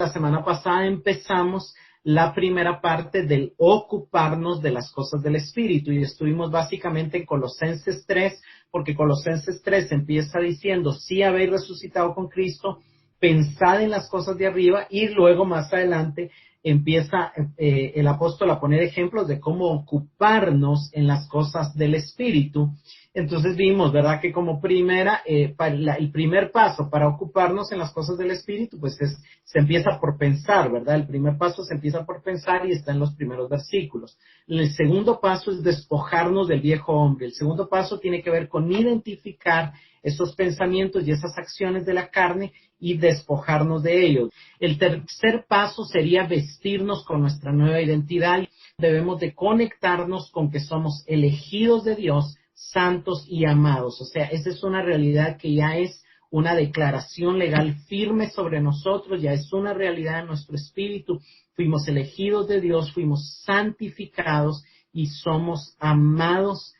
la semana pasada empezamos la primera parte del ocuparnos de las cosas del Espíritu y estuvimos básicamente en Colosenses 3, porque Colosenses 3 empieza diciendo, si habéis resucitado con Cristo, pensad en las cosas de arriba, y luego más adelante empieza el apóstol a poner ejemplos de cómo ocuparnos en las cosas del Espíritu. Entonces vimos, ¿verdad?, que como el primer paso para ocuparnos en las cosas del Espíritu, pues se empieza por pensar, ¿verdad? El primer paso se empieza por pensar y está en los primeros versículos. El segundo paso es despojarnos del viejo hombre. El segundo paso tiene que ver con identificar esos pensamientos y esas acciones de la carne y despojarnos de ellos. El tercer paso sería vestirnos con nuestra nueva identidad. Debemos de conectarnos con que somos elegidos de Dios, santos y amados. O sea, esa es una realidad que ya es una declaración legal firme sobre nosotros, ya es una realidad en nuestro espíritu. Fuimos elegidos de Dios, fuimos santificados y somos amados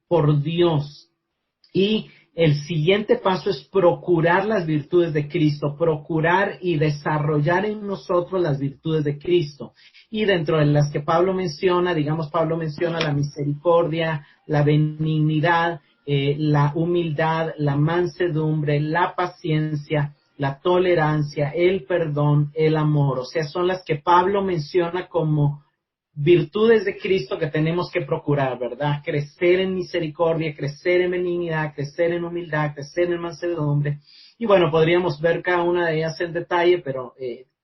por Dios. Y el siguiente paso es procurar las virtudes de Cristo, procurar y desarrollar en nosotros las virtudes de Cristo. Y dentro de las que Pablo menciona, Pablo menciona la misericordia, la benignidad, la humildad, la mansedumbre, la paciencia, la tolerancia, el perdón, el amor. O sea, son las que Pablo menciona como virtudes de Cristo que tenemos que procurar, ¿verdad? Crecer en misericordia, crecer en benignidad, crecer en humildad, crecer en mansedumbre. Y bueno, podríamos ver cada una de ellas en detalle, pero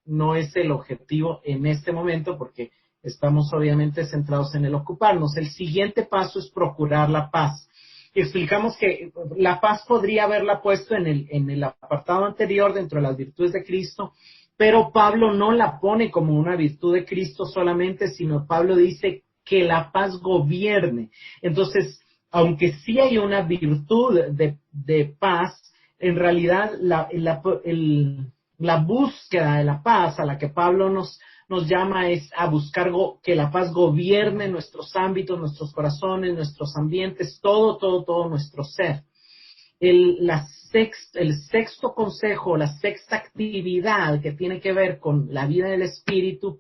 no es el objetivo en este momento porque estamos obviamente centrados en el ocuparnos. El siguiente paso es procurar la paz. Y explicamos que la paz podría haberla puesto en el apartado anterior dentro de las virtudes de Cristo, pero Pablo no la pone como una virtud de Cristo solamente, sino Pablo dice que la paz gobierne. Entonces, aunque sí hay una virtud de paz, en realidad la búsqueda de la paz a la que Pablo nos llama es a buscar que la paz gobierne nuestros ámbitos, nuestros corazones, nuestros ambientes, todo nuestro ser. El sexto consejo, la sexta actividad que tiene que ver con la vida del Espíritu,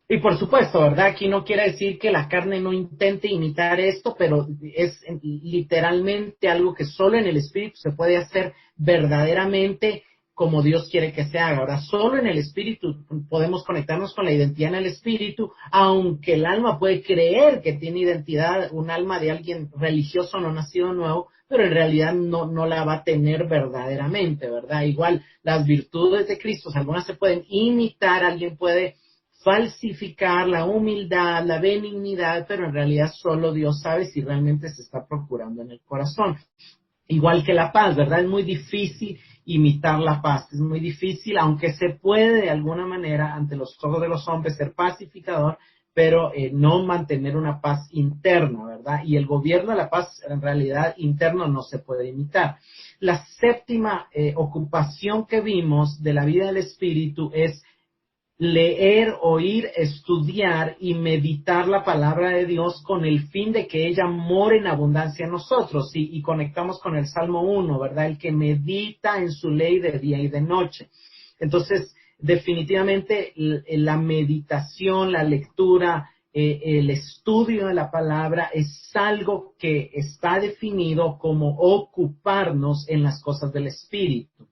y por supuesto, ¿verdad? Aquí no quiere decir que la carne no intente imitar esto, pero es literalmente algo que solo en el Espíritu se puede hacer verdaderamente como Dios quiere que se haga. Ahora, solo en el Espíritu podemos conectarnos con la identidad en el Espíritu, aunque el alma puede creer que tiene identidad, un alma de alguien religioso no nacido nuevo, pero en realidad no la va a tener verdaderamente, ¿verdad? Igual, las virtudes de Cristo, algunas se pueden imitar, alguien puede falsificar la humildad, la benignidad, pero en realidad solo Dios sabe si realmente se está procurando en el corazón. Igual que la paz, ¿verdad? Es muy difícil imitar la paz, es muy difícil, aunque se puede de alguna manera ante los ojos de los hombres ser pacificador, pero no mantener una paz interna, ¿verdad? Y el gobierno de la paz en realidad interno no se puede imitar. La séptima ocupación que vimos de la vida del Espíritu es leer, oír, estudiar y meditar la palabra de Dios con el fin de que ella more en abundancia en nosotros. Y conectamos con el Salmo 1, ¿verdad? El que medita en su ley de día y de noche. Entonces, definitivamente la meditación, la lectura, el estudio de la palabra es algo que está definido como ocuparnos en las cosas del Espíritu.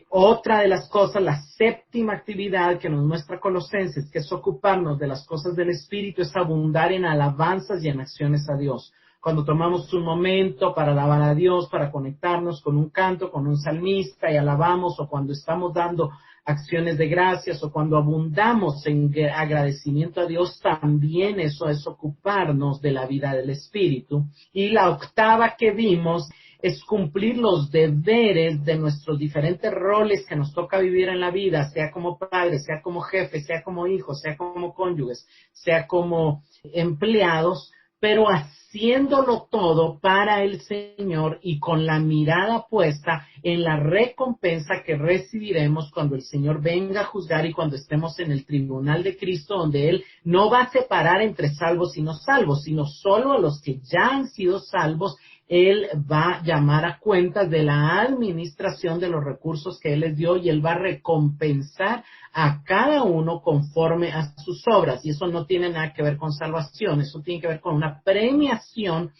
Otra de las cosas, la séptima actividad que nos muestra Colosenses, que es ocuparnos de las cosas del Espíritu, es abundar en alabanzas y en acciones a Dios. Cuando tomamos un momento para alabar a Dios, para conectarnos con un canto, con un salmista y alabamos, o cuando estamos dando acciones de gracias, o cuando abundamos en agradecimiento a Dios, también eso es ocuparnos de la vida del Espíritu. Y la octava que vimos es cumplir los deberes de nuestros diferentes roles que nos toca vivir en la vida, sea como padres, sea como jefes, sea como hijos, sea como cónyuges, sea como empleados, pero haciéndolo todo para el Señor y con la mirada puesta en la recompensa que recibiremos cuando el Señor venga a juzgar y cuando estemos en el tribunal de Cristo, donde Él no va a separar entre salvos y no salvos, sino solo a los que ya han sido salvos. Él va a llamar a cuentas de la administración de los recursos que Él les dio y Él va a recompensar a cada uno conforme a sus obras. Y eso no tiene nada que ver con salvación, eso tiene que ver con una premiación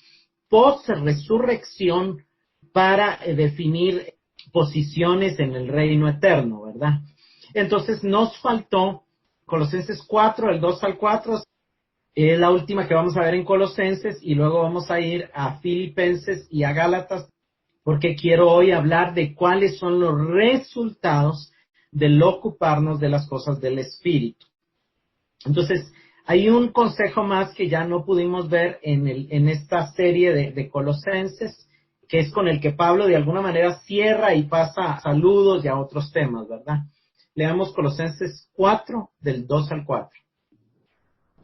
post-resurrección para definir posiciones en el reino eterno, ¿verdad? Entonces nos faltó Colosenses 4, el 2 al 4, es la última que vamos a ver en Colosenses, y luego vamos a ir a Filipenses y a Gálatas, porque quiero hoy hablar de cuáles son los resultados del ocuparnos de las cosas del Espíritu. Entonces, hay un consejo más que ya no pudimos ver en esta serie de Colosenses, que es con el que Pablo de alguna manera cierra y pasa a saludos y a otros temas, ¿verdad? Leamos Colosenses 4, del 2 al 4.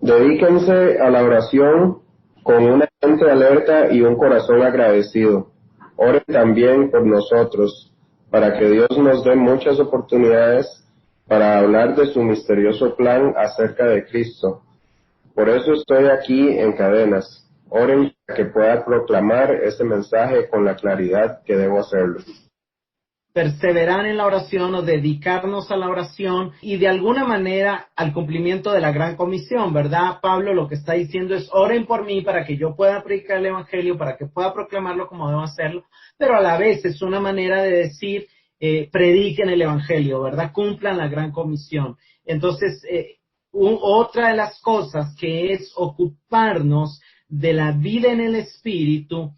Dedíquense a la oración con una mente alerta y un corazón agradecido. Oren también por nosotros, para que Dios nos dé muchas oportunidades para hablar de su misterioso plan acerca de Cristo. Por eso estoy aquí en cadenas. Oren para que pueda proclamar ese mensaje con la claridad que debo hacerlo. Perseverar en la oración o dedicarnos a la oración y de alguna manera al cumplimiento de la gran comisión, ¿verdad? Pablo lo que está diciendo es oren por mí para que yo pueda predicar el evangelio, para que pueda proclamarlo como debo hacerlo, pero a la vez es una manera de decir prediquen el evangelio, ¿verdad? Cumplan la gran comisión. Entonces, otra de las cosas que es ocuparnos de la vida en el Espíritu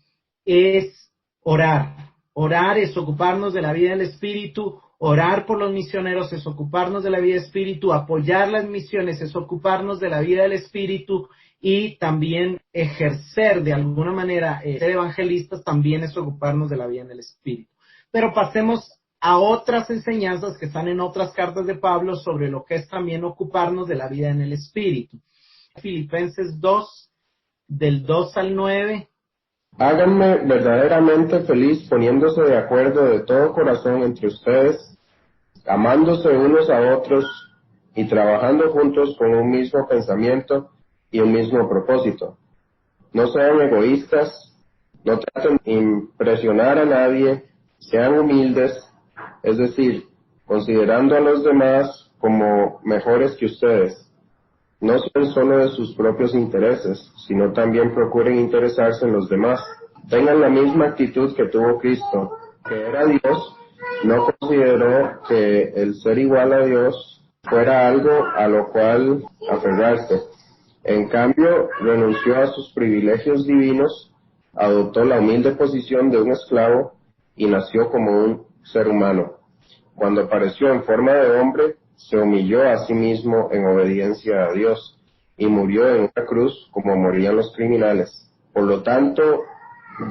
es orar. Orar es ocuparnos de la vida del Espíritu, orar por los misioneros es ocuparnos de la vida del Espíritu, apoyar las misiones es ocuparnos de la vida del Espíritu y también ejercer de alguna manera, ser evangelistas también es ocuparnos de la vida del Espíritu. Pero pasemos a otras enseñanzas que están en otras cartas de Pablo sobre lo que es también ocuparnos de la vida en el Espíritu. Filipenses 2, del 2 al 9. Háganme verdaderamente feliz poniéndose de acuerdo de todo corazón entre ustedes, amándose unos a otros y trabajando juntos con un mismo pensamiento y un mismo propósito. No sean egoístas, no traten de impresionar a nadie, sean humildes, es decir, considerando a los demás como mejores que ustedes. No sean solo de sus propios intereses, sino también procuren interesarse en los demás. Tengan la misma actitud que tuvo Cristo, que era Dios, no consideró que el ser igual a Dios fuera algo a lo cual aferrarse. En cambio, renunció a sus privilegios divinos, adoptó la humilde posición de un esclavo y nació como un ser humano. Cuando apareció en forma de hombre, se humilló a sí mismo en obediencia a Dios y murió en una cruz como morían los criminales. Por lo tanto,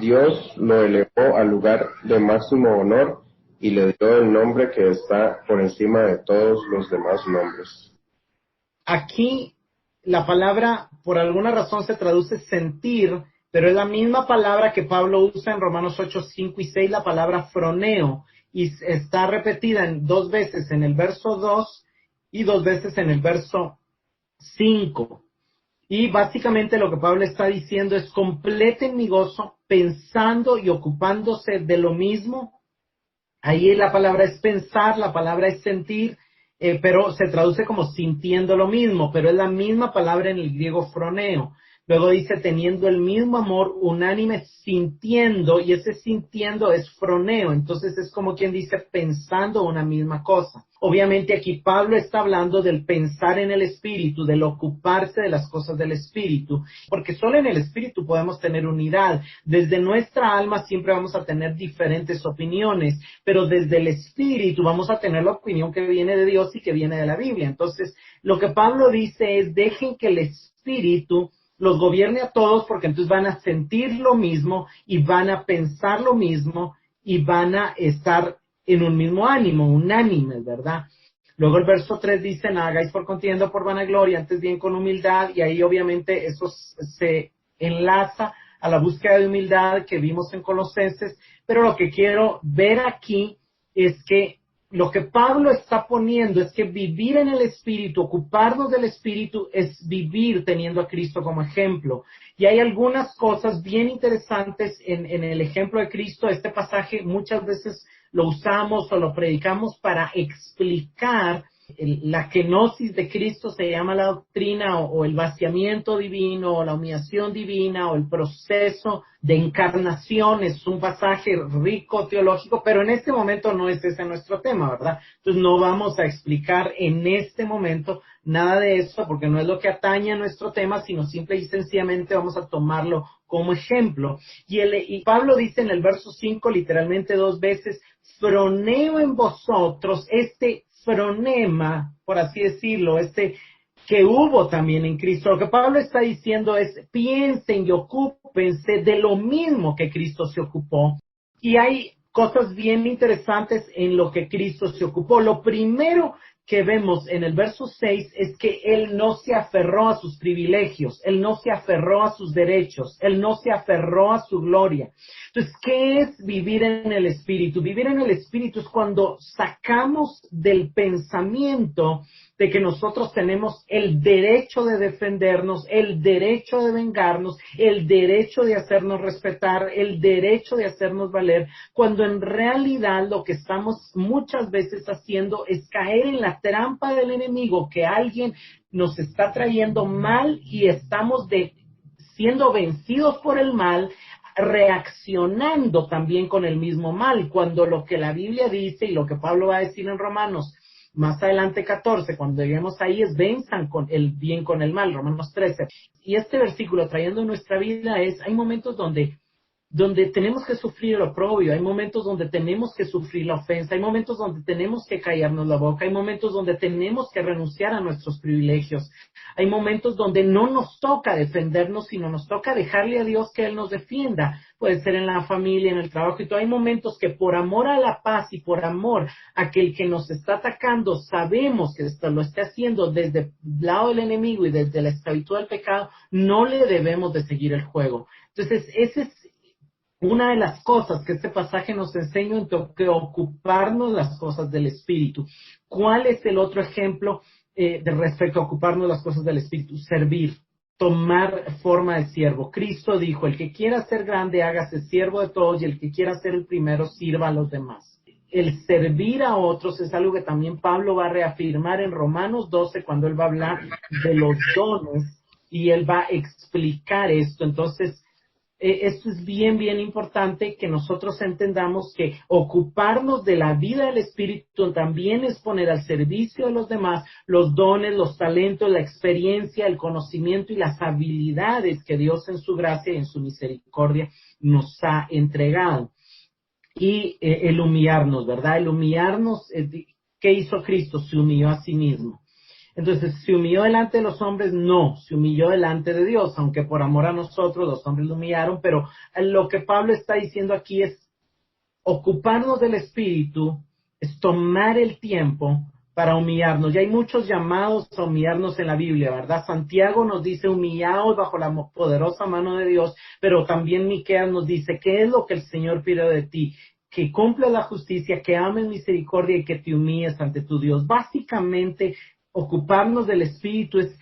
Dios lo elevó al lugar de máximo honor y le dio el nombre que está por encima de todos los demás nombres. Aquí la palabra por alguna razón se traduce sentir, pero es la misma palabra que Pablo usa en Romanos 8, 5 y 6, la palabra froneo, y está repetida dos veces en el verso 2 y 2 veces en el verso 5. Y básicamente lo que Pablo está diciendo es completen mi gozo pensando y ocupándose de lo mismo. Ahí la palabra es pensar, la palabra es sentir, pero se traduce como sintiendo lo mismo, pero es la misma palabra en el griego froneo. Luego dice teniendo el mismo amor, unánime, sintiendo, y ese sintiendo es froneo, entonces es como quien dice pensando una misma cosa. Obviamente aquí Pablo está hablando del pensar en el Espíritu, del ocuparse de las cosas del Espíritu, porque solo en el Espíritu podemos tener unidad. Desde nuestra alma siempre vamos a tener diferentes opiniones, pero desde el Espíritu vamos a tener la opinión que viene de Dios y que viene de la Biblia. Entonces, lo que Pablo dice es dejen que el Espíritu los gobierne a todos, porque entonces van a sentir lo mismo y van a pensar lo mismo y van a estar en un mismo ánimo, unánimes, ¿verdad? Luego el verso 3 dice, nada hagáis por contienda o por vanagloria, antes bien con humildad, y ahí obviamente eso se enlaza a la búsqueda de humildad que vimos en Colosenses, pero lo que quiero ver aquí es que lo que Pablo está poniendo es que vivir en el Espíritu, ocuparnos del Espíritu, es vivir teniendo a Cristo como ejemplo. Y hay algunas cosas bien interesantes en el ejemplo de Cristo. Este pasaje muchas veces lo usamos o lo predicamos para explicar la kenosis de Cristo, se llama la doctrina, o el vaciamiento divino, o la humillación divina, o el proceso de encarnación. Es un pasaje rico teológico, pero en este momento no es ese nuestro tema, ¿verdad? Entonces no vamos a explicar en este momento nada de eso, porque no es lo que atañe a nuestro tema, sino simple y sencillamente vamos a tomarlo como ejemplo. Y Pablo dice en el verso 5, literalmente 2 veces, froneo en vosotros este fronema, por así decirlo, que hubo también en Cristo. Lo que Pablo está diciendo es, piensen y ocúpense de lo mismo que Cristo se ocupó. Y hay cosas bien interesantes en lo que Cristo se ocupó. Lo primero que vemos en el verso 6 es que Él no se aferró a sus privilegios, Él no se aferró a sus derechos, Él no se aferró a su gloria. Entonces, ¿qué es vivir en el Espíritu? Vivir en el Espíritu es cuando sacamos del pensamiento de que nosotros tenemos el derecho de defendernos, el derecho de vengarnos, el derecho de hacernos respetar, el derecho de hacernos valer, cuando en realidad lo que estamos muchas veces haciendo es caer en la trampa del enemigo, que alguien nos está trayendo mal y estamos siendo vencidos por el mal, reaccionando también con el mismo mal, cuando lo que la Biblia dice y lo que Pablo va a decir en Romanos más adelante 14, cuando lleguemos ahí, es venzan con el bien con el mal, Romanos 13. Y este versículo trayendo en nuestra vida hay momentos donde tenemos que sufrir el oprobio, hay momentos donde tenemos que sufrir la ofensa, hay momentos donde tenemos que callarnos la boca, hay momentos donde tenemos que renunciar a nuestros privilegios, hay momentos donde no nos toca defendernos, sino nos toca dejarle a Dios que Él nos defienda. Puede ser en la familia, en el trabajo y todo. Hay momentos que por amor a la paz y por amor a que el que nos está atacando sabemos que esto lo está haciendo desde el lado del enemigo y desde la esclavitud del pecado, no le debemos de seguir el juego. Entonces, ese es una de las cosas que este pasaje nos enseña, en que ocuparnos las cosas del Espíritu. ¿Cuál es el otro ejemplo de respecto a ocuparnos las cosas del Espíritu? Servir, tomar forma de siervo. Cristo dijo, el que quiera ser grande, hágase siervo de todos, y el que quiera ser el primero, sirva a los demás. El servir a otros es algo que también Pablo va a reafirmar en Romanos 12, cuando él va a hablar de los dones, y él va a explicar esto. Entonces, esto es bien, bien importante que nosotros entendamos que ocuparnos de la vida del Espíritu también es poner al servicio de los demás los dones, los talentos, la experiencia, el conocimiento y las habilidades que Dios en su gracia y en su misericordia nos ha entregado. Y el humillarnos, ¿verdad? El humillarnos, ¿qué hizo Cristo? Se humilló a sí mismo. Entonces, ¿se humilló delante de los hombres? No, se humilló delante de Dios, aunque por amor a nosotros los hombres lo humillaron, pero lo que Pablo está diciendo aquí es ocuparnos del Espíritu, es tomar el tiempo para humillarnos. Y hay muchos llamados a humillarnos en la Biblia, ¿verdad? Santiago nos dice humillaos bajo la poderosa mano de Dios, pero también Miqueas nos dice, ¿qué es lo que el Señor pide de ti? Que cumplas la justicia, que ames misericordia y que te humilles ante tu Dios. Básicamente, ocuparnos del Espíritu es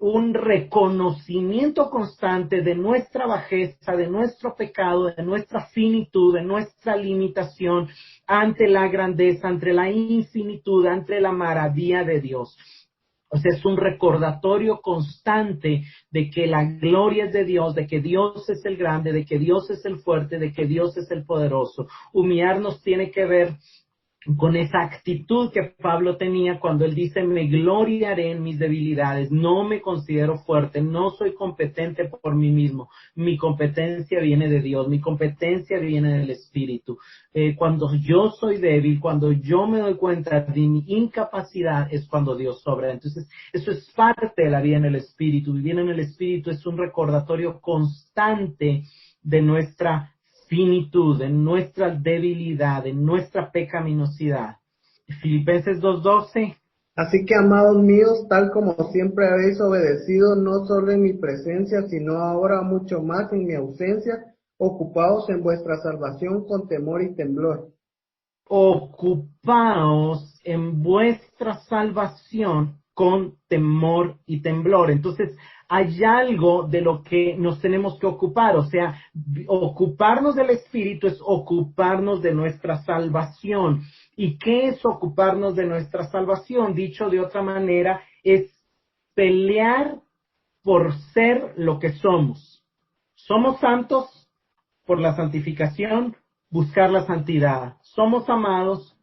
un reconocimiento constante de nuestra bajeza, de nuestro pecado, de nuestra finitud, de nuestra limitación ante la grandeza, ante la infinitud, ante la maravilla de Dios. O sea, es un recordatorio constante de que la gloria es de Dios, de que Dios es el grande, de que Dios es el fuerte, de que Dios es el poderoso. Humillarnos tiene que ver con esa actitud que Pablo tenía cuando él dice, me gloriaré en mis debilidades, no me considero fuerte, no soy competente por mí mismo, mi competencia viene de Dios, mi competencia viene del Espíritu. Cuando yo soy débil, cuando yo me doy cuenta de mi incapacidad, es cuando Dios obra. Entonces, eso es parte de la vida en el Espíritu. Vivir en el Espíritu es un recordatorio constante de nuestra finitud, en nuestra debilidad, en nuestra pecaminosidad. Filipenses 2:12. Así que, amados míos, tal como siempre habéis obedecido, no solo en mi presencia, sino ahora mucho más en mi ausencia, ocupaos en vuestra salvación con temor y temblor. ocupaos en vuestra salvación con temor y temblor. Entonces, hay algo de lo que nos tenemos que ocupar, o sea, ocuparnos del Espíritu es ocuparnos de nuestra salvación. ¿Y qué es ocuparnos de nuestra salvación? Dicho de otra manera, es pelear por ser lo que somos. Somos santos por la santificación, buscar la santidad. Somos amados,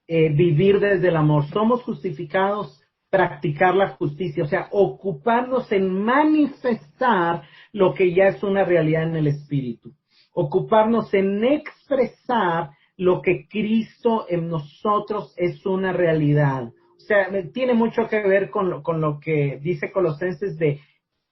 vivir desde el amor. Somos justificados, practicar la justicia. O sea, ocuparnos en manifestar lo que ya es una realidad en el Espíritu. Ocuparnos en expresar lo que Cristo en nosotros es una realidad. O sea, tiene mucho que ver con lo que dice Colosenses de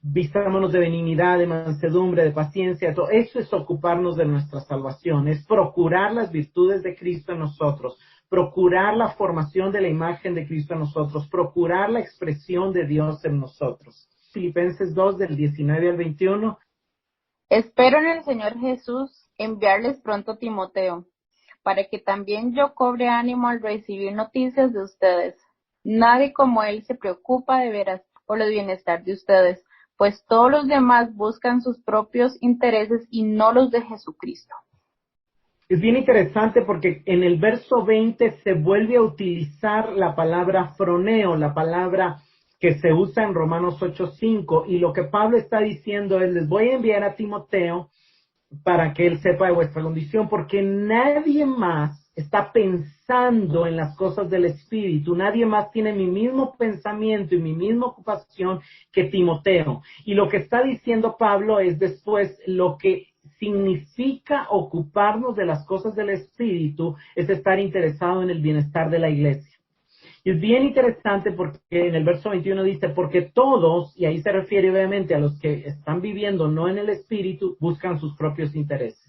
vistámonos de benignidad, de mansedumbre, de paciencia. Todo eso es ocuparnos de nuestra salvación, es procurar las virtudes de Cristo en nosotros, procurar la formación de la imagen de Cristo en nosotros, procurar la expresión de Dios en nosotros. Filipenses 2, del 19 al 21. Espero en el Señor Jesús enviarles pronto a Timoteo, para que también yo cobre ánimo al recibir noticias de ustedes. Nadie como él se preocupa de veras por el bienestar de ustedes, pues todos los demás buscan sus propios intereses y no los de Jesucristo. Es bien interesante porque en el verso 20 se vuelve a utilizar la palabra froneo, la palabra que se usa en Romanos 8:5, y lo que Pablo está diciendo es, les voy a enviar a Timoteo para que él sepa de vuestra condición, porque nadie más está pensando en las cosas del Espíritu, nadie más tiene mi mismo pensamiento y mi misma ocupación que Timoteo. Y lo que está diciendo Pablo es después lo que significa ocuparnos de las cosas del Espíritu, es estar interesado en el bienestar de la iglesia. Y es bien interesante porque en el verso 21 dice, porque todos, y ahí se refiere obviamente a los que están viviendo no en el Espíritu, buscan sus propios intereses.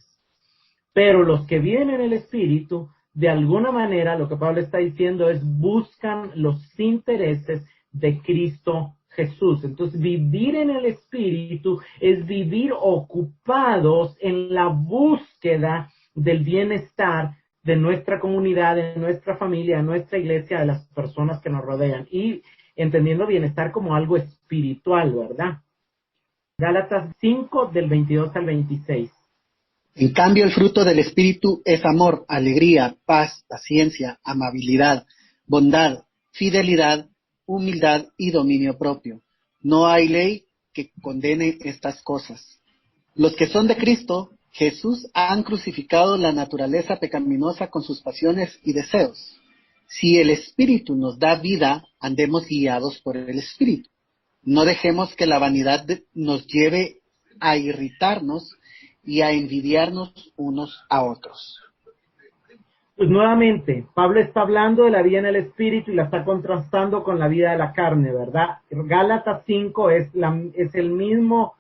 Pero los que viven en el Espíritu, de alguna manera, lo que Pablo está diciendo es, buscan los intereses de Cristo Jesús. Entonces, vivir en el Espíritu es vivir ocupados en la búsqueda del bienestar de nuestra comunidad, de nuestra familia, de nuestra iglesia, de las personas que nos rodean. Y entendiendo bienestar como algo espiritual, ¿verdad? Gálatas 5, del 22 al 26. En cambio, el fruto del Espíritu es amor, alegría, paz, paciencia, amabilidad, bondad, fidelidad, humildad y dominio propio. No hay ley que condene estas cosas. Los que son de Cristo Jesús han crucificado la naturaleza pecaminosa con sus pasiones y deseos. Si el Espíritu nos da vida, andemos guiados por el Espíritu. No dejemos que la vanidad nos lleve a irritarnos y a envidiarnos unos a otros. Pues nuevamente, Pablo está hablando de la vida en el Espíritu y la está contrastando con la vida de la carne, ¿verdad? Gálatas 5 es el mismo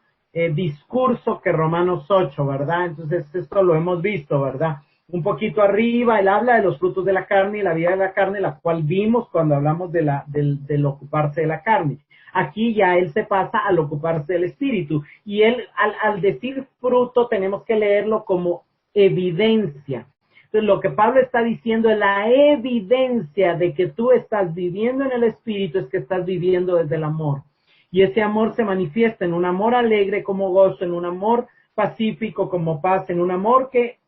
discurso que Romanos 8, ¿verdad? Entonces esto lo hemos visto, ¿verdad? Un poquito arriba, él habla de los frutos de la carne y la vida de la carne, la cual vimos cuando hablamos del ocuparse de la carne. Aquí ya él se pasa al ocuparse del Espíritu. Y él, al decir fruto, tenemos que leerlo como evidencia. Entonces, lo que Pablo está diciendo es la evidencia de que tú estás viviendo en el Espíritu, es que estás viviendo desde el amor. Y ese amor se manifiesta en un amor alegre como gozo, en un amor pacífico como paz, en un amor que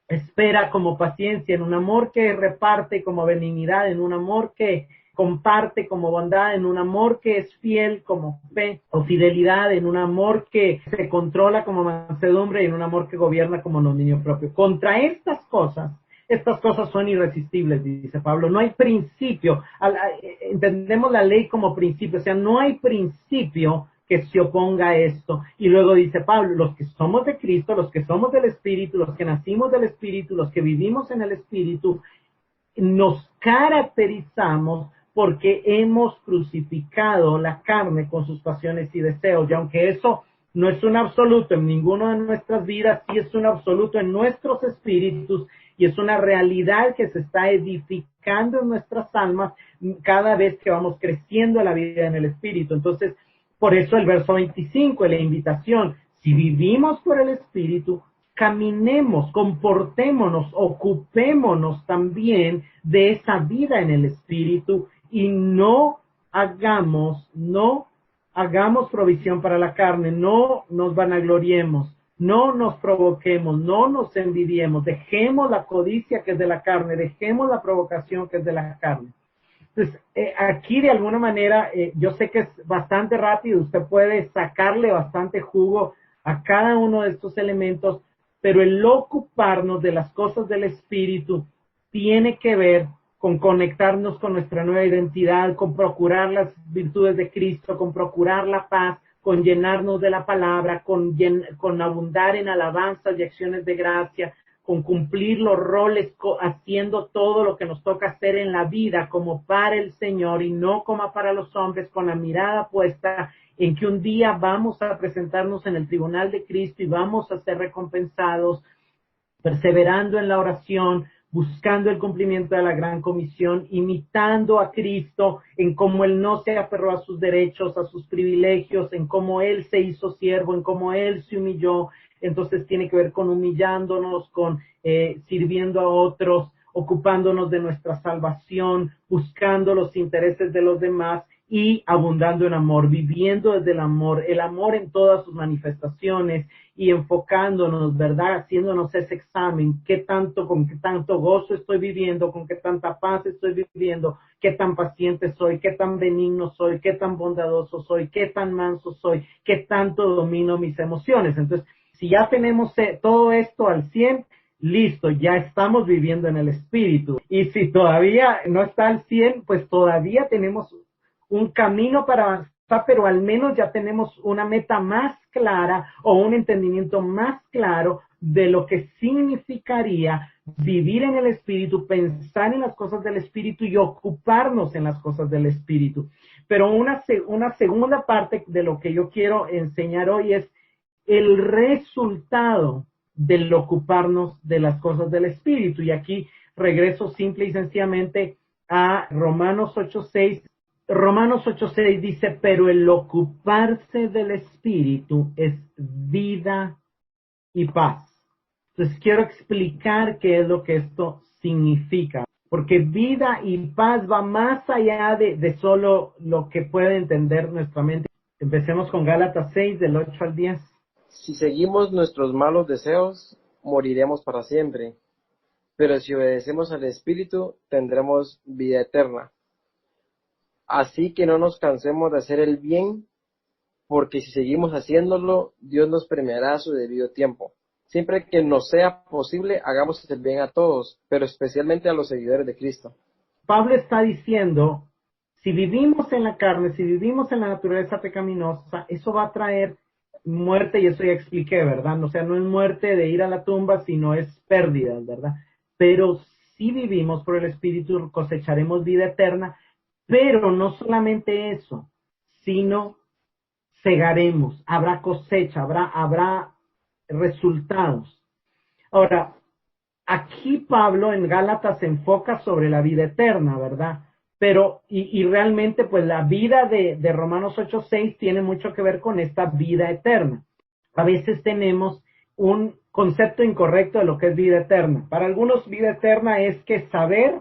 espera como paciencia, en un amor que reparte como benignidad, en un amor que comparte como bondad, en un amor que es fiel como fe o fidelidad, en un amor que se controla como mansedumbre y en un amor que gobierna como dominio propio. Contra estas cosas son irresistibles, dice Pablo. No hay principio, entendemos la ley como principio, o sea, no hay principio que se oponga a esto. Y luego dice Pablo, los que somos de Cristo, los que somos del Espíritu, los que nacimos del Espíritu, los que vivimos en el Espíritu, nos caracterizamos porque hemos crucificado la carne con sus pasiones y deseos. Y aunque eso no es un absoluto en ninguna de nuestras vidas, sí es un absoluto en nuestros espíritus y es una realidad que se está edificando en nuestras almas cada vez que vamos creciendo la vida en el Espíritu. Entonces, por eso el verso 25, la invitación, si vivimos por el Espíritu, caminemos, comportémonos, ocupémonos también de esa vida en el Espíritu y no hagamos provisión para la carne, no nos vanagloriemos, no nos provoquemos, no nos envidiemos, dejemos la codicia que es de la carne, dejemos la provocación que es de la carne. Entonces, aquí de alguna manera, yo sé que es bastante rápido, usted puede sacarle bastante jugo a cada uno de estos elementos, pero el ocuparnos de las cosas del Espíritu tiene que ver con conectarnos con nuestra nueva identidad, con procurar las virtudes de Cristo, con procurar la paz, con llenarnos de la palabra, con abundar en alabanzas y acciones de gracia, con cumplir los roles, haciendo todo lo que nos toca hacer en la vida como para el Señor y no como para los hombres, con la mirada puesta en que un día vamos a presentarnos en el tribunal de Cristo y vamos a ser recompensados, perseverando en la oración, buscando el cumplimiento de la gran comisión, imitando a Cristo en cómo Él no se aferró a sus derechos, a sus privilegios, en cómo Él se hizo siervo, en cómo Él se humilló. Entonces tiene que ver con humillándonos, con sirviendo a otros, ocupándonos de nuestra salvación, buscando los intereses de los demás y abundando en amor, viviendo desde el amor en todas sus manifestaciones y enfocándonos, ¿verdad? Haciéndonos ese examen, con qué tanto gozo estoy viviendo, con qué tanta paz estoy viviendo, qué tan paciente soy, qué tan benigno soy, qué tan bondadoso soy, qué tan manso soy, qué tanto domino mis emociones. Entonces, si ya tenemos todo esto al 100, listo, ya estamos viviendo en el Espíritu. Y si todavía no está al 100, pues todavía tenemos un camino para avanzar, pero al menos ya tenemos una meta más clara o un entendimiento más claro de lo que significaría vivir en el Espíritu, pensar en las cosas del Espíritu y ocuparnos en las cosas del Espíritu. Pero una segunda parte de lo que yo quiero enseñar hoy es el resultado del ocuparnos de las cosas del Espíritu. Y aquí regreso simple y sencillamente a Romanos 8:6. Romanos 8:6 dice, pero el ocuparse del Espíritu es vida y paz. Entonces quiero explicar qué es lo que esto significa, porque vida y paz va más allá de solo lo que puede entender nuestra mente. Empecemos con Gálatas 6, del 8 al 10. Si seguimos nuestros malos deseos, moriremos para siempre. Pero si obedecemos al Espíritu, tendremos vida eterna. Así que no nos cansemos de hacer el bien, porque si seguimos haciéndolo, Dios nos premiará a su debido tiempo. Siempre que nos sea posible, hagamos el bien a todos, pero especialmente a los seguidores de Cristo. Pablo está diciendo, si vivimos en la carne, si vivimos en la naturaleza pecaminosa, eso va a traer muerte, y eso ya expliqué, ¿verdad? O sea, no es muerte de ir a la tumba, sino es pérdida, ¿verdad? Pero si vivimos por el Espíritu, cosecharemos vida eterna, pero no solamente eso, sino segaremos, habrá cosecha, habrá resultados. Ahora, aquí Pablo en Gálatas se enfoca sobre la vida eterna, ¿verdad? Pero, y realmente, pues la vida de Romanos 8:6 tiene mucho que ver con esta vida eterna. A veces tenemos un concepto incorrecto de lo que es vida eterna. Para algunos, vida eterna es que saber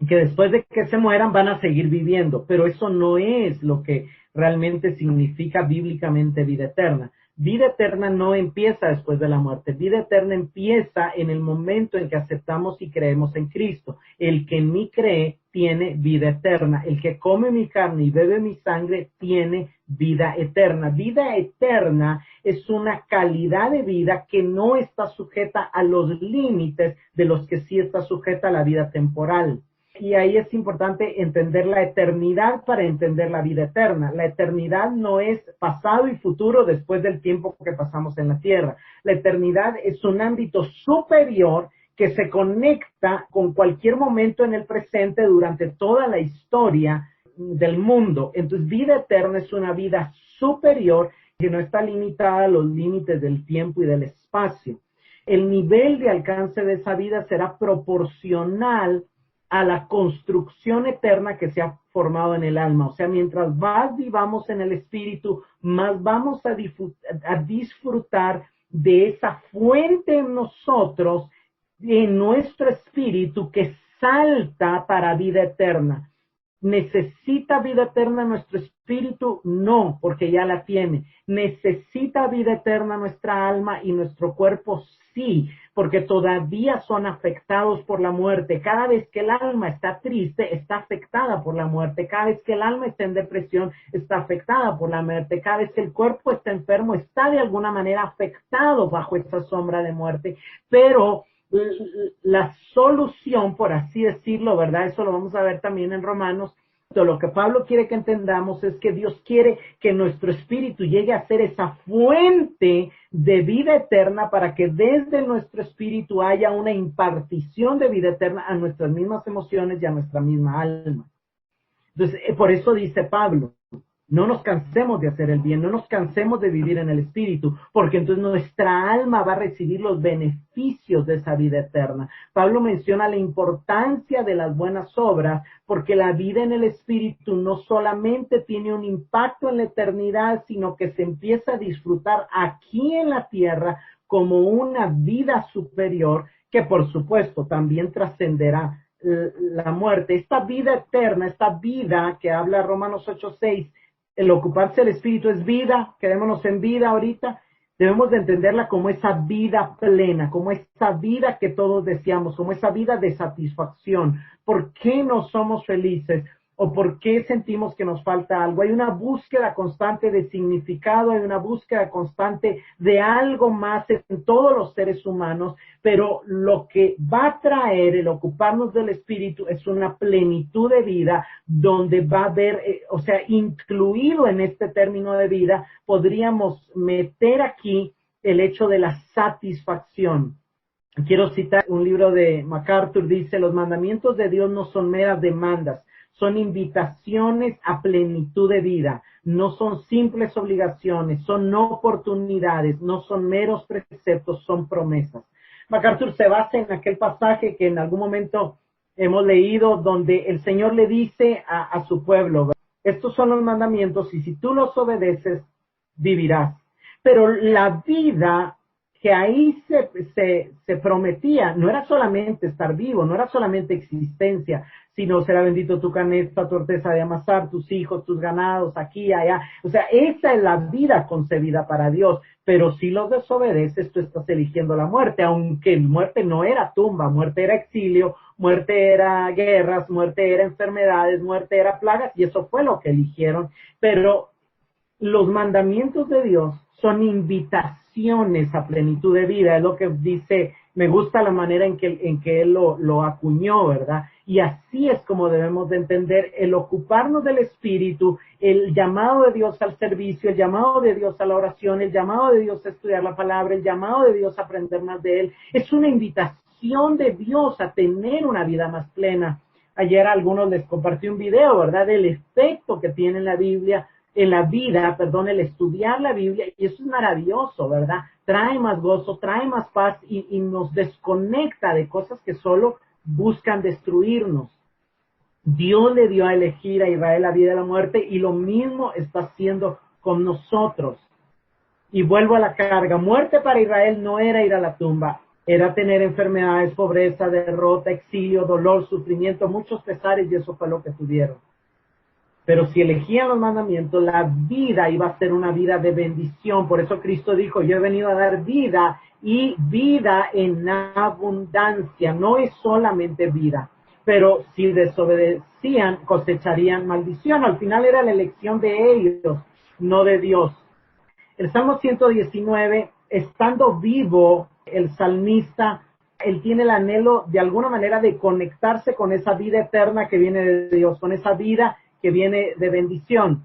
que después de que se mueran van a seguir viviendo, pero eso no es lo que realmente significa bíblicamente vida eterna. Vida eterna no empieza después de la muerte. Vida eterna empieza en el momento en que aceptamos y creemos en Cristo. El que en mí cree tiene vida eterna. El que come mi carne y bebe mi sangre tiene vida eterna. Vida eterna es una calidad de vida que no está sujeta a los límites de los que sí está sujeta a la vida temporal. Y ahí es importante entender la eternidad para entender la vida eterna. La eternidad no es pasado y futuro después del tiempo que pasamos en la tierra. La eternidad es un ámbito superior que se conecta con cualquier momento en el presente durante toda la historia del mundo. Entonces, vida eterna es una vida superior que no está limitada a los límites del tiempo y del espacio. El nivel de alcance de esa vida será proporcional a la construcción eterna que se ha formado en el alma. O sea, mientras más vivamos en el Espíritu, más vamos a disfrutar de esa fuente en nosotros, en nuestro espíritu, que salta para vida eterna. ¿Necesita vida eterna nuestro espíritu? No, porque ya la tiene. ¿Necesita vida eterna nuestra alma y nuestro cuerpo? Sí, porque todavía son afectados por la muerte. Cada vez que el alma está triste, está afectada por la muerte. Cada vez que el alma está en depresión, está afectada por la muerte. Cada vez que el cuerpo está enfermo, está de alguna manera afectado bajo esa sombra de muerte. Pero la solución, por así decirlo, ¿verdad? Eso lo vamos a ver también en Romanos. Lo que Pablo quiere que entendamos es que Dios quiere que nuestro espíritu llegue a ser esa fuente de vida eterna para que desde nuestro espíritu haya una impartición de vida eterna a nuestras mismas emociones y a nuestra misma alma. Entonces, por eso dice Pablo, no nos cansemos de hacer el bien, no nos cansemos de vivir en el espíritu, porque entonces nuestra alma va a recibir los beneficios de esa vida eterna. Pablo menciona la importancia de las buenas obras, porque la vida en el espíritu no solamente tiene un impacto en la eternidad, sino que se empieza a disfrutar aquí en la tierra como una vida superior, que por supuesto también trascenderá la muerte. Esta vida eterna, esta vida que habla Romanos 8:6, el ocuparse del espíritu es vida, quedémonos en vida ahorita, debemos de entenderla como esa vida plena, como esa vida que todos deseamos, como esa vida de satisfacción. ¿Por qué no somos felices? ¿O por qué sentimos que nos falta algo? Hay una búsqueda constante de significado, hay una búsqueda constante de algo más en todos los seres humanos, pero lo que va a traer el ocuparnos del espíritu es una plenitud de vida donde va a haber, incluido en este término de vida, podríamos meter aquí el hecho de la satisfacción. Quiero citar un libro de MacArthur, dice: los mandamientos de Dios no son meras demandas, son invitaciones a plenitud de vida, no son simples obligaciones, son no oportunidades, no son meros preceptos, son promesas. MacArthur se basa en aquel pasaje que en algún momento hemos leído, donde el Señor le dice a su pueblo: estos son los mandamientos y si tú los obedeces, vivirás. Pero la vida que ahí se prometía no era solamente estar vivo, no era solamente existencia, sino será bendito tu canesta, tu arteza de amasar, tus hijos, tus ganados, aquí, allá. O sea, esa es la vida concebida para Dios, pero si los desobedeces, tú estás eligiendo la muerte, aunque muerte no era tumba, muerte era exilio, muerte era guerras, muerte era enfermedades, muerte era plagas, y eso fue lo que eligieron. Pero los mandamientos de Dios son invitaciones a plenitud de vida, es lo que dice. Me gusta la manera en que él lo acuñó, ¿verdad? Y así es como debemos de entender el ocuparnos del espíritu, el llamado de Dios al servicio, el llamado de Dios a la oración, el llamado de Dios a estudiar la palabra, el llamado de Dios a aprender más de Él. Es una invitación de Dios a tener una vida más plena. Ayer a algunos les compartí un video, ¿verdad? Del efecto que tiene la Biblia, el estudiar la Biblia, y eso es maravilloso, ¿verdad? Trae más gozo, trae más paz y nos desconecta de cosas que solo buscan destruirnos. Dios le dio a elegir a Israel la vida y la muerte, y lo mismo está haciendo con nosotros. Y vuelvo a la carga. Muerte para Israel no era ir a la tumba, era tener enfermedades, pobreza, derrota, exilio, dolor, sufrimiento, muchos pesares, y eso fue lo que tuvieron. Pero si elegían los mandamientos, la vida iba a ser una vida de bendición. Por eso Cristo dijo: yo he venido a dar vida, y vida en abundancia. No es solamente vida, pero si desobedecían, cosecharían maldición. Al final era la elección de ellos, no de Dios. El Salmo 119, estando vivo, el salmista, él tiene el anhelo de alguna manera de conectarse con esa vida eterna que viene de Dios, con esa vida que viene de bendición.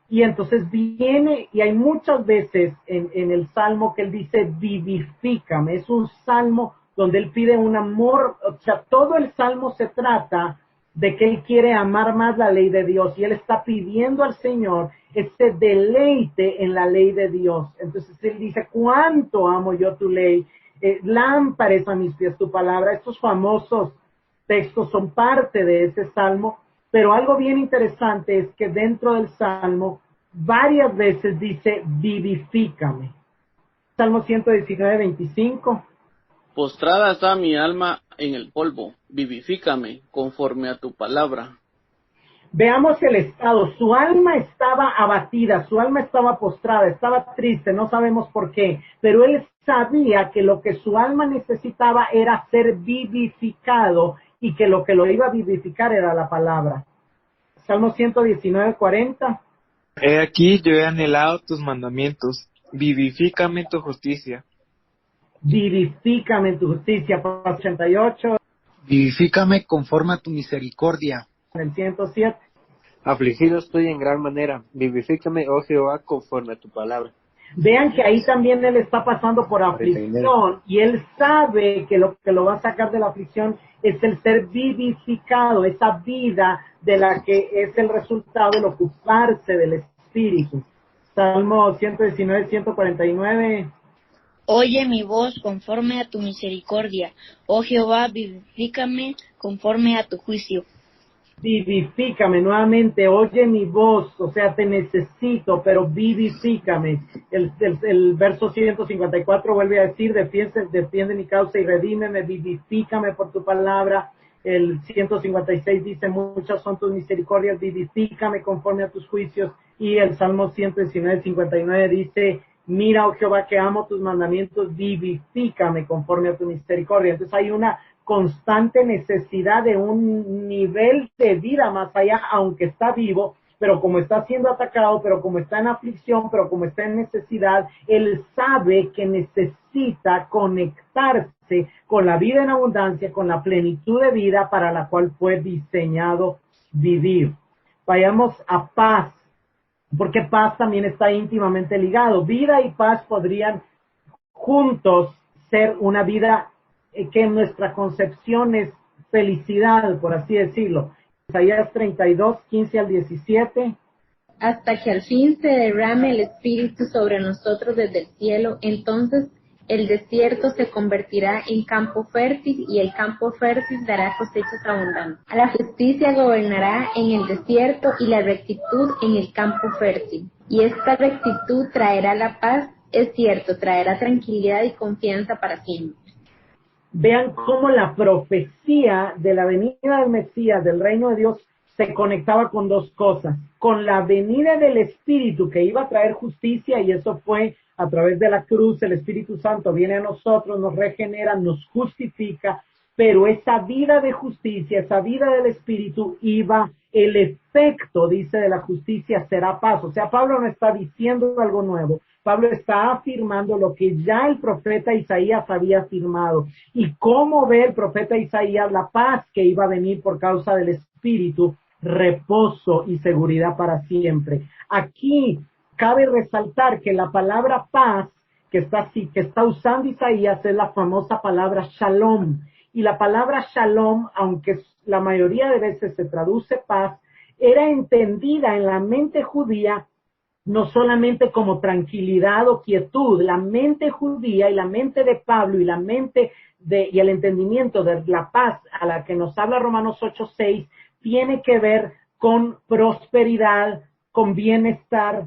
Y entonces viene, y hay muchas veces en el Salmo que él dice: vivifícame. Es un Salmo donde él pide un amor, o sea, todo el Salmo se trata de que él quiere amar más la ley de Dios, y él está pidiendo al Señor ese deleite en la ley de Dios. Entonces él dice: cuánto amo yo tu ley, lámpara es a mis pies tu palabra. Estos famosos textos son parte de ese Salmo. Pero algo bien interesante es que dentro del Salmo varias veces dice: vivifícame. Salmo 119, 25. Postrada está mi alma en el polvo, vivifícame conforme a tu palabra. Veamos el estado. Su alma estaba abatida, su alma estaba postrada, estaba triste, no sabemos por qué, pero él sabía que lo que su alma necesitaba era ser vivificado y que lo iba a vivificar era la palabra. Salmo 119, 40. He aquí yo he anhelado tus mandamientos, vivifícame tu justicia. Vivifícame en tu justicia. 88. Vivifícame conforme a tu misericordia. En el 107. Afligido estoy en gran manera, vivifícame, oh Jehová, conforme a tu palabra. Vean que ahí también él está pasando por aflicción y él sabe que lo va a sacar de la aflicción es el ser vivificado, esa vida de la que es el resultado del ocuparse del Espíritu. Salmo 119, 149. Oye mi voz conforme a tu misericordia, oh Jehová, vivifícame conforme a tu juicio. Vivifícame nuevamente, oye mi voz, o sea, te necesito, pero vivifícame. El verso 154 vuelve a decir, defiende mi causa y redímeme, vivifícame por tu palabra. El 156 dice, muchas son tus misericordias, vivifícame conforme a tus juicios. Y el Salmo 119, 59 dice, mira, oh Jehová, que amo tus mandamientos, vivifícame conforme a tu misericordia. Entonces hay una constante necesidad de un nivel de vida más allá, aunque está vivo, pero como está siendo atacado, pero como está en aflicción, pero como está en necesidad, él sabe que necesita conectarse con la vida en abundancia, con la plenitud de vida para la cual fue diseñado vivir. Vayamos a paz, porque paz también está íntimamente ligado. Vida y paz podrían juntos ser una vida que en nuestra concepción es felicidad, por así decirlo. Isaías 32, 15 al 17. Hasta que al fin se derrame el Espíritu sobre nosotros desde el cielo, entonces el desierto se convertirá en campo fértil y el campo fértil dará cosechas abundantes. La justicia gobernará en el desierto y la rectitud en el campo fértil. Y esta rectitud traerá la paz, es cierto, traerá tranquilidad y confianza para siempre. Vean cómo la profecía de la venida del Mesías, del reino de Dios, se conectaba con dos cosas. Con la venida del Espíritu que iba a traer justicia, y eso fue a través de la cruz, el Espíritu Santo viene a nosotros, nos regenera, nos justifica, pero esa vida de justicia, esa vida del Espíritu iba, el efecto, dice, de la justicia será paz. O sea, Pablo no está diciendo algo nuevo. Pablo está afirmando lo que ya el profeta Isaías había afirmado. ¿Y cómo ve el profeta Isaías la paz que iba a venir por causa del Espíritu? Reposo y seguridad para siempre. Aquí cabe resaltar que la palabra paz que está usando Isaías es la famosa palabra shalom. Y la palabra shalom, aunque la mayoría de veces se traduce paz, era entendida en la mente judía no solamente como tranquilidad o quietud. La mente judía y la mente de Pablo y la mente y el entendimiento de la paz a la que nos habla Romanos 8:6 tiene que ver con prosperidad, con bienestar,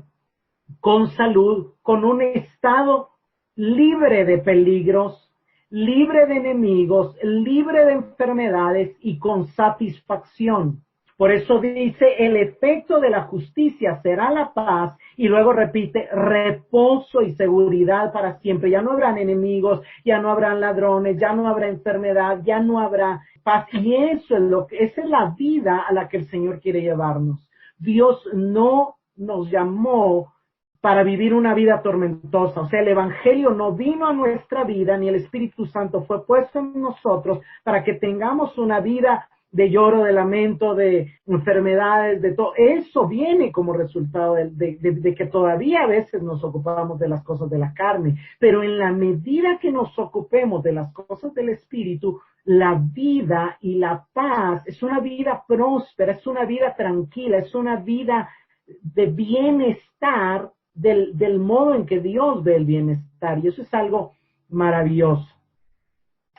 con salud, con un estado libre de peligros, libre de enemigos, libre de enfermedades y con satisfacción. Por eso dice, el efecto de la justicia será la paz, y luego repite, reposo y seguridad para siempre. Ya no habrán enemigos, ya no habrán ladrones, ya no habrá enfermedad, ya no habrá paz. Y eso es esa es la vida a la que el Señor quiere llevarnos. Dios no nos llamó para vivir una vida tormentosa. O sea, el Evangelio no vino a nuestra vida, ni el Espíritu Santo fue puesto en nosotros para que tengamos una vida de lloro, de lamento, de enfermedades, de todo. Eso viene como resultado de que todavía a veces nos ocupamos de las cosas de la carne, pero en la medida que nos ocupemos de las cosas del Espíritu, la vida y la paz es una vida próspera, es una vida tranquila, es una vida de bienestar del modo en que Dios ve el bienestar, y eso es algo maravilloso.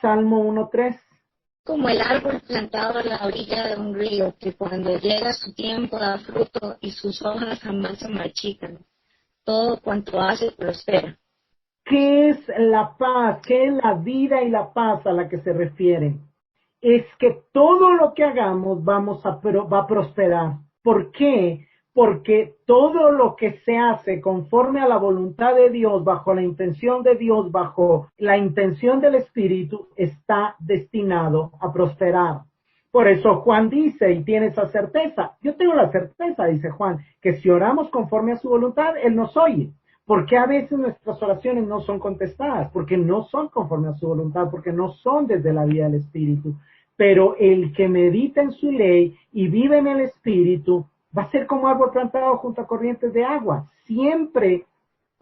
Salmo 1:3. Como el árbol plantado a la orilla de un río, que cuando llega su tiempo da fruto y sus hojas jamás se marchitan. Todo cuanto hace prospera. ¿qué es la paz? ¿Qué es la vida y la paz a la que se refiere? Es que todo lo que hagamos va a prosperar. ¿Por qué? Porque todo lo que se hace conforme a la voluntad de Dios, bajo la intención de Dios, bajo la intención del Espíritu, está destinado a prosperar. Por eso Juan dice, y tiene esa certeza, yo tengo la certeza, dice Juan, que si oramos conforme a su voluntad, Él nos oye. ¿Por qué a veces nuestras oraciones no son contestadas? Porque no son conforme a su voluntad, porque no son desde la vida del Espíritu. Pero el que medita en su ley y vive en el Espíritu, va a ser como árbol plantado junto a corrientes de agua. Siempre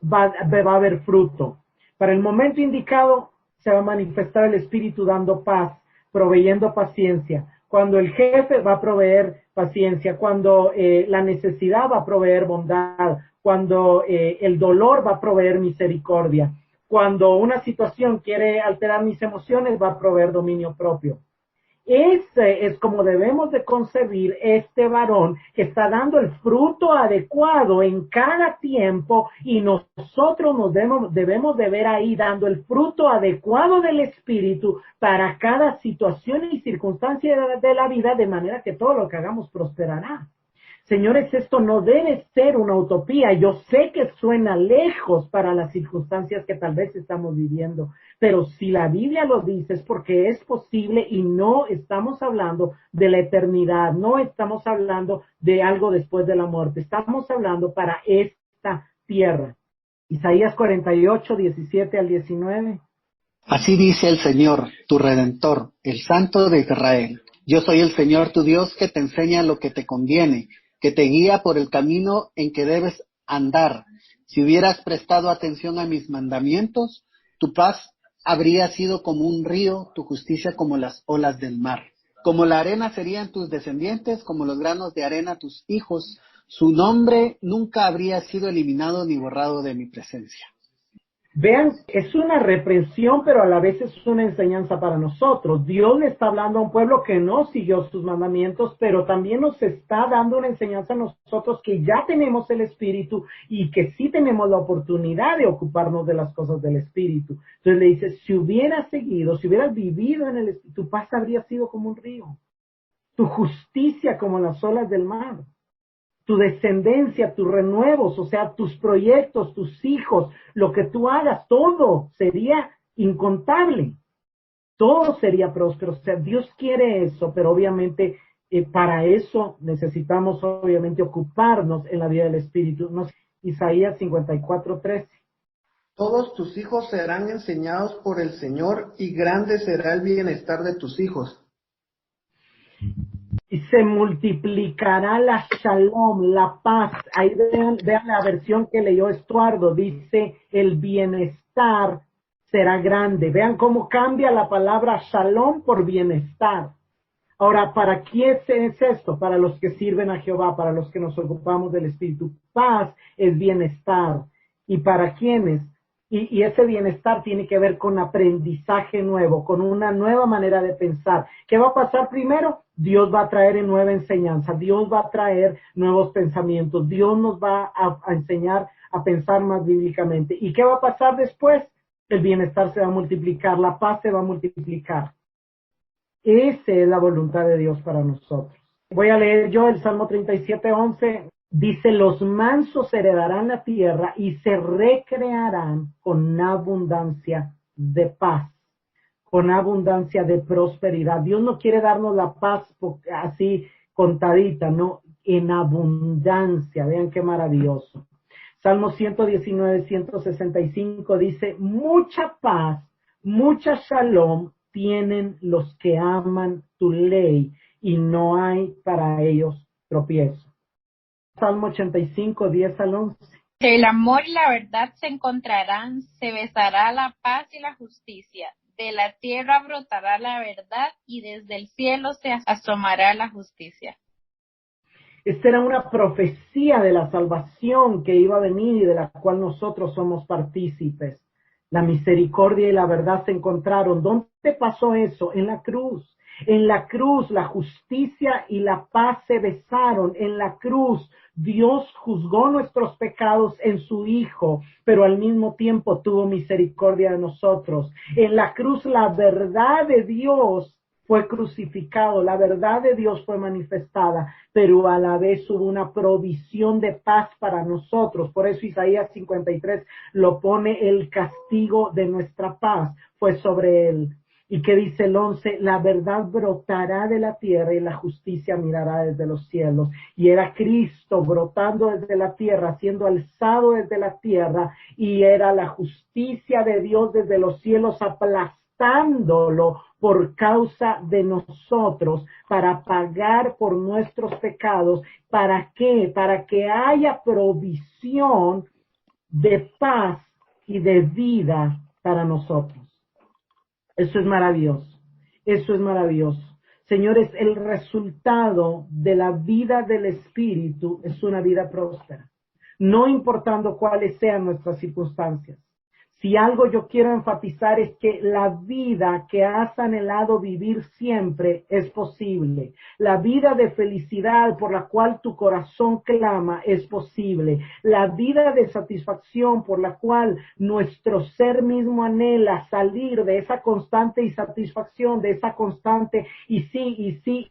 va a haber fruto. Para el momento indicado se va a manifestar el Espíritu dando paz, proveyendo paciencia. Cuando el jefe va a proveer paciencia, cuando la necesidad va a proveer bondad, cuando el dolor va a proveer misericordia, cuando una situación quiere alterar mis emociones va a proveer dominio propio. Ese es como debemos de concebir este varón que está dando el fruto adecuado en cada tiempo y nosotros debemos de ver ahí dando el fruto adecuado del Espíritu para cada situación y circunstancia de la vida, de manera que todo lo que hagamos prosperará. Señores, esto no debe ser una utopía. Yo sé que suena lejos para las circunstancias que tal vez estamos viviendo, pero si la Biblia lo dice es porque es posible y no estamos hablando de la eternidad, no estamos hablando de algo después de la muerte, estamos hablando para esta tierra. Isaías 48, 17 al 19. Así dice el Señor, tu Redentor, el Santo de Israel. Yo soy el Señor tu Dios que te enseña lo que te conviene, que te guía por el camino en que debes andar. Si hubieras prestado atención a mis mandamientos, tu paz habría sido como un río, tu justicia como las olas del mar. Como la arena serían tus descendientes, como los granos de arena tus hijos. Su nombre nunca habría sido eliminado ni borrado de mi presencia. Vean, es una reprensión, pero a la vez es una enseñanza para nosotros. Dios le está hablando a un pueblo que no siguió sus mandamientos, pero también nos está dando una enseñanza a nosotros que ya tenemos el Espíritu y que sí tenemos la oportunidad de ocuparnos de las cosas del Espíritu. Entonces le dice, si hubieras seguido, si hubieras vivido en el Espíritu, tu paz habría sido como un río, tu justicia como las olas del mar. Tu descendencia, tus renuevos, o sea, tus proyectos, tus hijos, lo que tú hagas, todo sería incontable. Todo sería próspero. O sea, Dios quiere eso, pero obviamente para eso necesitamos obviamente ocuparnos en la vida del Espíritu. Isaías 54:13. Todos tus hijos serán enseñados por el Señor y grande será el bienestar de tus hijos. Y se multiplicará la shalom, la paz. Ahí vean la versión que leyó Estuardo. Dice, el bienestar será grande. Vean cómo cambia la palabra shalom por bienestar. Ahora, ¿para quién es esto? Para los que sirven a Jehová, para los que nos ocupamos del Espíritu. Paz es bienestar. ¿Y para quiénes? Y ese bienestar tiene que ver con aprendizaje nuevo, con una nueva manera de pensar. ¿Qué va a pasar primero? Dios va a traer nueva enseñanza, Dios va a traer nuevos pensamientos, Dios nos va a enseñar a pensar más bíblicamente. ¿Y qué va a pasar después? El bienestar se va a multiplicar, la paz se va a multiplicar. Esa es la voluntad de Dios para nosotros. Voy a leer yo el Salmo 37:11. Dice, los mansos heredarán la tierra y se recrearán con abundancia de paz, con abundancia de prosperidad. Dios no quiere darnos la paz así contadita, no, en abundancia. Vean qué maravilloso. Salmo 119, 165 dice, mucha paz, mucha shalom tienen los que aman tu ley y no hay para ellos tropiezo. Salmo 85, 10 al 11. El amor y la verdad se encontrarán, se besará la paz y la justicia. De la tierra brotará la verdad y desde el cielo se asomará la justicia. Esta era una profecía de la salvación que iba a venir y de la cual nosotros somos partícipes. La misericordia y la verdad se encontraron. ¿Dónde pasó eso? En la cruz. En la cruz la justicia y la paz se besaron. En la cruz Dios juzgó nuestros pecados en su Hijo, pero al mismo tiempo tuvo misericordia de nosotros. En la cruz la verdad de Dios fue crucificado, la verdad de Dios fue manifestada, pero a la vez hubo una provisión de paz para nosotros. Por eso Isaías 53 lo pone: el castigo de nuestra paz fue sobre él. ¿Y qué dice el 11? La verdad brotará de la tierra y la justicia mirará desde los cielos. Y era Cristo brotando desde la tierra, siendo alzado desde la tierra, y era la justicia de Dios desde los cielos aplastándolo por causa de nosotros, para pagar por nuestros pecados. ¿Para qué? Para que haya provisión de paz y de vida para nosotros. Eso es maravilloso. Eso es maravilloso. Señores, el resultado de la vida del Espíritu es una vida próspera, no importando cuáles sean nuestras circunstancias. Si algo yo quiero enfatizar es que la vida que has anhelado vivir siempre es posible. La vida de felicidad por la cual tu corazón clama es posible. La vida de satisfacción por la cual nuestro ser mismo anhela salir de esa constante insatisfacción, de esa constante y sí.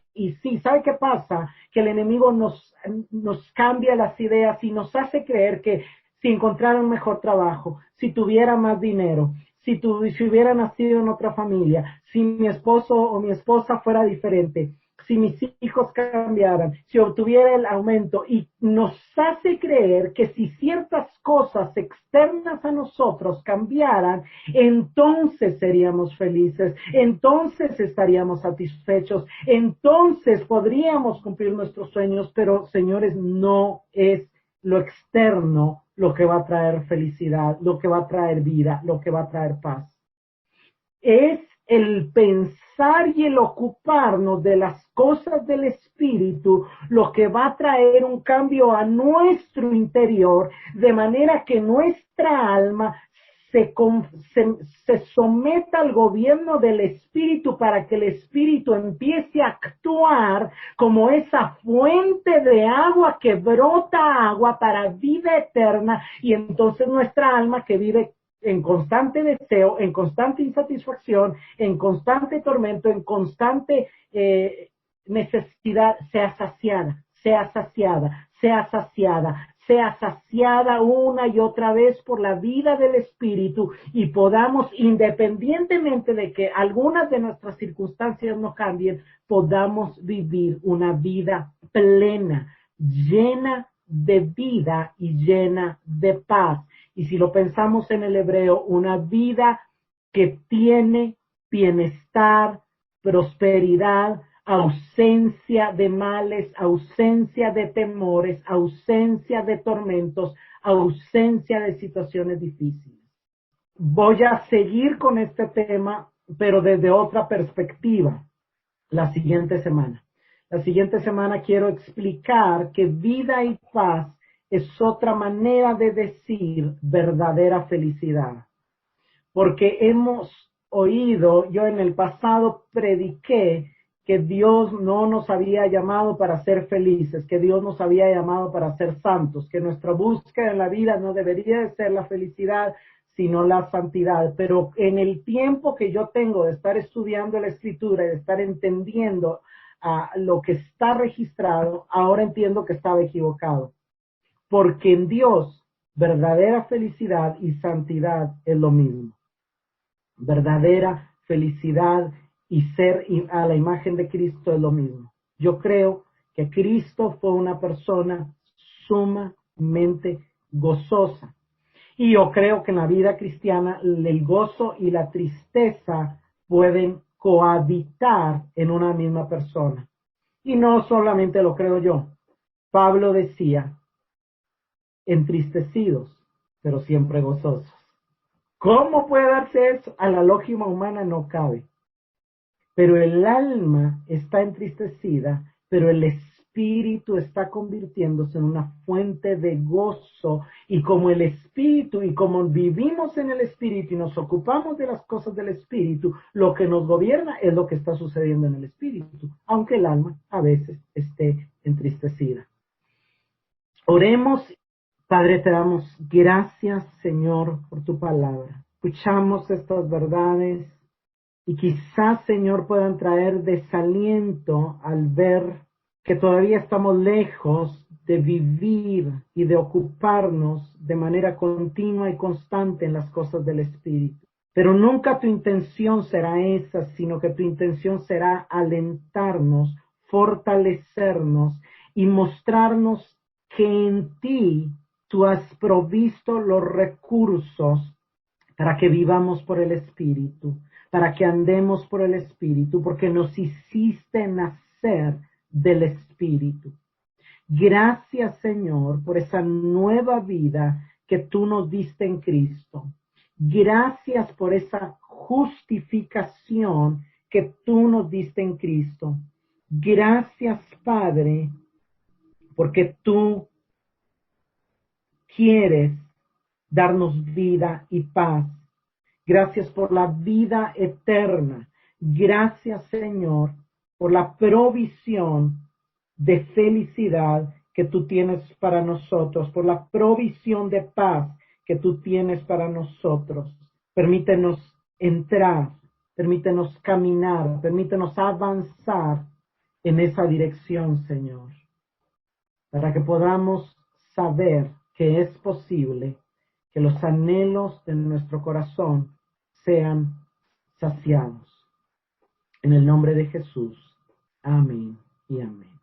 ¿Sabe qué pasa? Que el enemigo nos cambia las ideas y nos hace creer que si encontrara un mejor trabajo, si tuviera más dinero, si hubiera nacido en otra familia, si mi esposo o mi esposa fuera diferente, si mis hijos cambiaran, si obtuviera el aumento, y nos hace creer que si ciertas cosas externas a nosotros cambiaran, entonces seríamos felices, entonces estaríamos satisfechos, entonces podríamos cumplir nuestros sueños. Pero, señores, no es lo externo lo que va a traer felicidad, lo que va a traer vida, lo que va a traer paz. Es el pensar y el ocuparnos de las cosas del Espíritu lo que va a traer un cambio a nuestro interior, de manera que nuestra alma se someta al gobierno del Espíritu, para que el Espíritu empiece a actuar como esa fuente de agua que brota agua para vida eterna. Y entonces nuestra alma, que vive en constante deseo, en constante insatisfacción, en constante tormento, en constante necesidad, sea saciada una y otra vez por la vida del Espíritu, y podamos, independientemente de que algunas de nuestras circunstancias no cambien, podamos vivir una vida plena, llena de vida y llena de paz. Y si lo pensamos en el hebreo, una vida que tiene bienestar, prosperidad, ausencia de males, ausencia de temores, ausencia de tormentos, ausencia de situaciones difíciles. Voy a seguir con este tema, pero desde otra perspectiva, la siguiente semana. La siguiente semana quiero explicar que vida y paz es otra manera de decir verdadera felicidad. Porque hemos oído, yo en el pasado prediqué que Dios no nos había llamado para ser felices, que Dios nos había llamado para ser santos, que nuestra búsqueda en la vida no debería de ser la felicidad, sino la santidad. Pero en el tiempo que yo tengo de estar estudiando la Escritura y de estar entendiendo lo que está registrado, ahora entiendo que estaba equivocado. Porque en Dios, verdadera felicidad y santidad es lo mismo. Verdadera felicidad y ser a la imagen de Cristo es lo mismo. Yo creo que Cristo fue una persona sumamente gozosa. Y yo creo que en la vida cristiana el gozo y la tristeza pueden cohabitar en una misma persona. Y no solamente lo creo yo. Pablo decía: entristecidos, pero siempre gozosos. ¿Cómo puede darse eso? A la lógica humana no cabe. Pero el alma está entristecida, pero el espíritu Espíritu está convirtiéndose en una fuente de gozo, y como el Espíritu, y como vivimos en el Espíritu y nos ocupamos de las cosas del Espíritu, lo que nos gobierna es lo que está sucediendo en el Espíritu, aunque el alma a veces esté entristecida. Oremos. Padre, te damos gracias, Señor, por tu palabra. Escuchamos estas verdades y quizás, Señor, puedan traer desaliento al ver que todavía estamos lejos de vivir y de ocuparnos de manera continua y constante en las cosas del Espíritu. Pero nunca tu intención será esa, sino que tu intención será alentarnos, fortalecernos y mostrarnos que en ti tú has provisto los recursos para que vivamos por el Espíritu, para que andemos por el Espíritu, porque nos hiciste nacer del Espíritu. Gracias, Señor, por esa nueva vida que tú nos diste en Cristo. Gracias por esa justificación que tú nos diste en Cristo. Gracias, Padre, porque tú quieres darnos vida y paz. Gracias por la vida eterna. Gracias, Señor, por la provisión de felicidad que tú tienes para nosotros, por la provisión de paz que tú tienes para nosotros. Permítenos entrar, permítenos caminar, permítenos avanzar en esa dirección, Señor, para que podamos saber que es posible que los anhelos de nuestro corazón sean saciados. En el nombre de Jesús. Amén y amén.